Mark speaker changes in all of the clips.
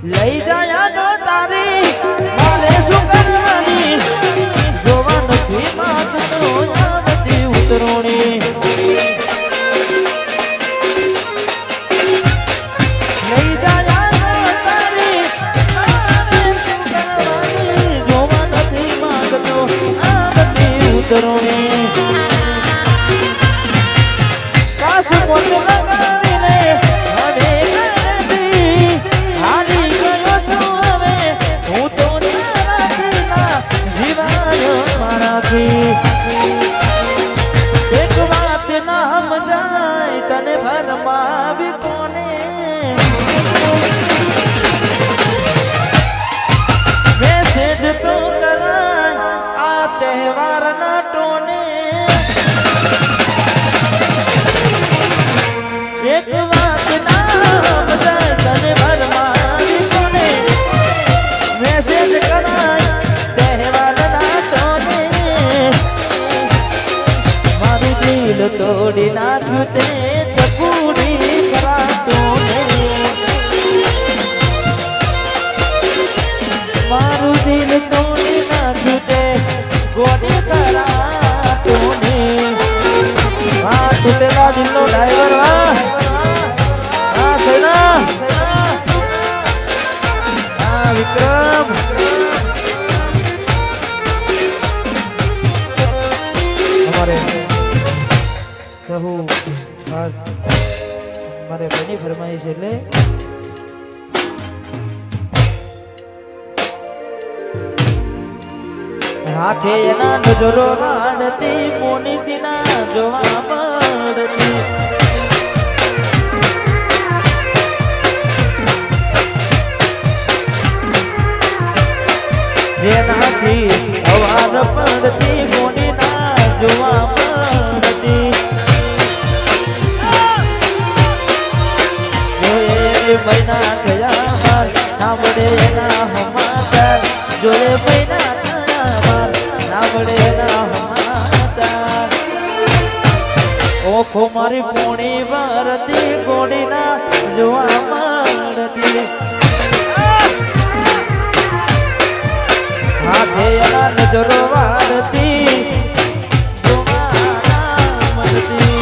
Speaker 1: લઈ જાયા તો તારી મારે શું કરવાની જોવા નથી માંગતો નથી ઉતરોણી લઈ જાયા તો તારી મારે શું કરવાની જોવા નથી માંગતો નથી ઉતરોણી કાશ મોટો લગાવીને હવે એક વાત ના સમજાય તને ભરમાવી કોને મેસેજ તો કરાય આ તહેવાર ના ટોને એક વાત ના સમજાય તને ભરમાવી કોને મેસેજ કરાય તહેવાર ના ટોને દિલ તોડી નાખ્યું તે ચકુડી કરાતો ને મારું દિલ તોડી નાખ્યું તે ગોડી કરાતો ને હા તૂટેલા દિલનો ડ્રાઈવર હા સેના હા વિક્રમ અમારે સહુ ખાસ મારે બની ફરમાઈ છે એટલે હાથે એના નજરો રાડતી મોની દિના જોવા મળતી જેનાથી અવાર પડતી મોની ના જોવા મળતી મહિના થયા માર નામડે ના હમાચાર જોડે મહિના થયા માર નામડે ના હમાચાર ઓખો મારી પોણી વારતી ગોડી ના જોવા મળતી હાથે એના નજરો વારતી જોવા મળતી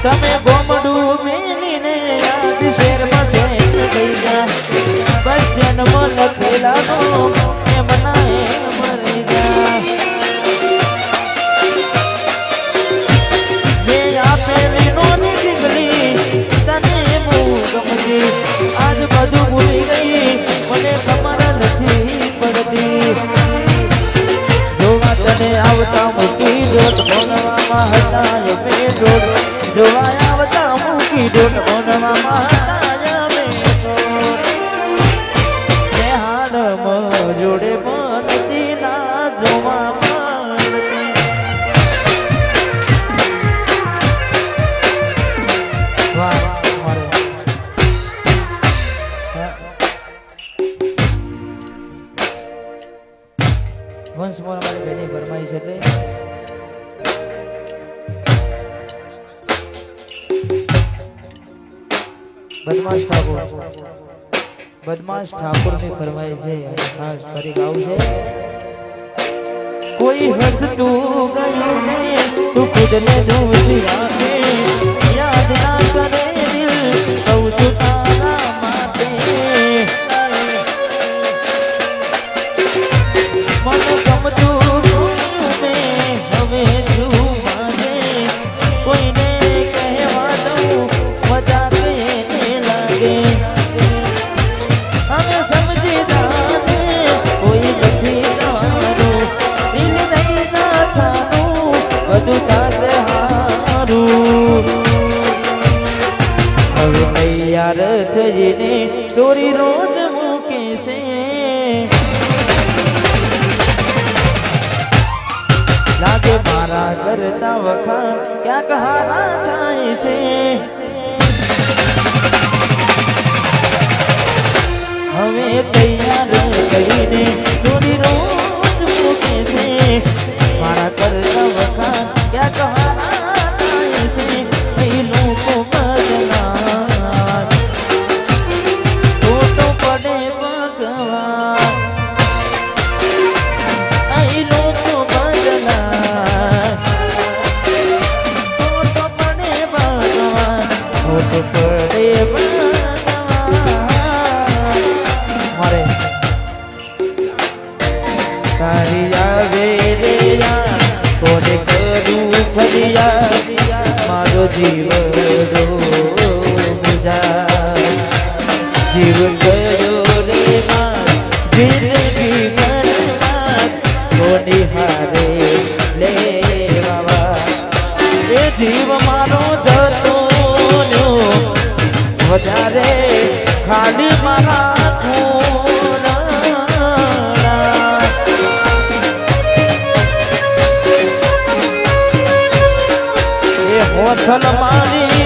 Speaker 1: તમે ગોમડું મેલીને આજ શેરમાં જઈને થઈ જા બસ જન્મ લખેલાનો એમ ના એમ મરી જા મેં આપેલી નોની દીકરી તને બહુ ગમતી આજ બધું ભૂલી ગઈ મને ખબર નથી પડતી જોવા તને આવતા મૂકી દોટ ભણવામાં હતા મેં જોડ જોવા આવતા મૂકી દોટ ભણવામાં હતા મેં હાડ જોડે બનતી ના જોવા મળતી વાહ મારે વંશ મોર મારી બેની ફરમાઈ છે બદમાશ ઠાકોર ની ફરમાઈ છે ખાસ કરી ગાવું છે કોઈ હસતું ગયું નહીં તું ખુદને દોષી રાખે યાદ ના કરે દિલ કહું છું તારા માટે મને ગમતું મેં હવે શું માને કોઈને કહેવા દઉં મજાક એને લાગે અમે સમજી જાને કોઈ નથી જવાનું દિલ નહીં ના સારું બધું તારે હારું લઈને સ્ટોરી રોજ મૂકે છે લાગે મારા કરતા વખાણ ક્યાંક હારા થાય છે હવે તૈયાર કરીને સ્ટોરી રોજ મૂકે છે મારા કરતા વખાણ ક્યાંક હારા થાય છે એ લોકો બદલા ખોટો પડે ભગવાન એ લોકો બદલા ખોટો પડે ભગવાન ખોટો પડે ભગવાન મારે તારી આવે રે યાર કોને કરું ફરિયાદ મારો જીવ જીવ ગયો રે માર જિંદગી બરબાદ કોની હારે લેવા એ જીવ મારો જતો વધારે ખાલી મારા ખૂણા એ હોથલ મારી